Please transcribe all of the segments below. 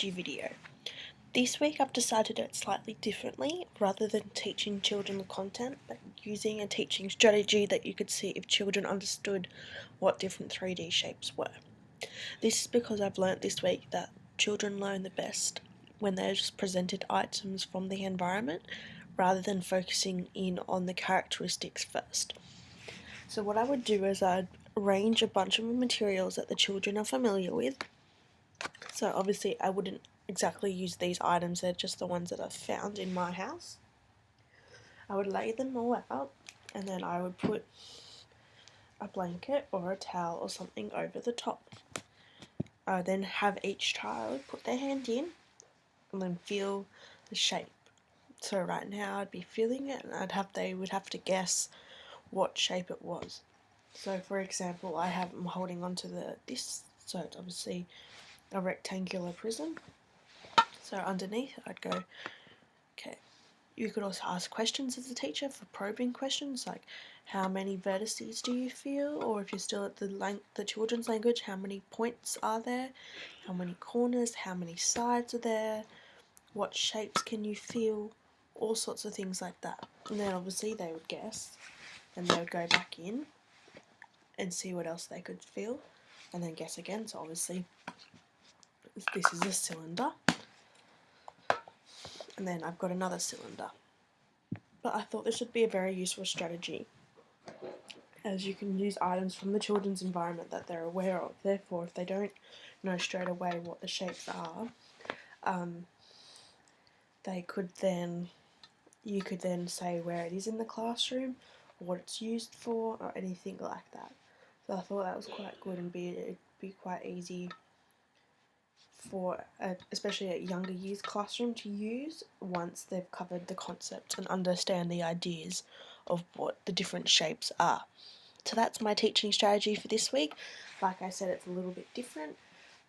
strategy video. This week I've decided to do it slightly differently. Rather than teaching children the content, but using a teaching strategy that you could see if children understood what different 3D shapes were. This is because I've learnt this week that children learn the best when they're just presented items from the environment rather than focusing in on the characteristics first. So what I would do is I'd arrange a bunch of materials that the children are familiar with. So obviously I wouldn't exactly use these items, they're just the ones that I've found in my house. I would lay them all out and then I would put a blanket or a towel or something over the top. I would then have each child put their hand in and then feel the shape. So right now I'd be feeling it and they would have to guess what shape it was. So for example, I'm holding onto this, so it's obviously a rectangular prism. So underneath I'd go, okay. You could also ask questions as a teacher for probing questions, like how many vertices do you feel, or if you're still at the children's language, how many points are there, how many corners, how many sides are there, what shapes can you feel, all sorts of things like that. And then obviously they would guess, and they would go back in and see what else they could feel, and then guess again. So obviously this is a cylinder, and then I've got another cylinder. But I thought this would be a very useful strategy, as you can use items from the children's environment that they're aware of. Therefore, if they don't know straight away what the shapes are, you could then say where it is in the classroom, what it's used for, or anything like that. So I thought that was quite good, and it'd be quite easy for especially a younger years classroom to use once they've covered the concept and understand the ideas of what the different shapes are. So that's my teaching strategy for this week. Like I said, it's a little bit different,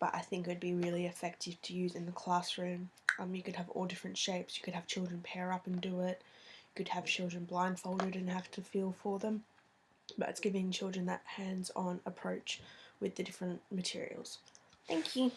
but I think it would be really effective to use in the classroom. You could have all different shapes. You could have children pair up and do it. You could have children blindfolded and have to feel for them. But it's giving children that hands-on approach with the different materials. Thank you.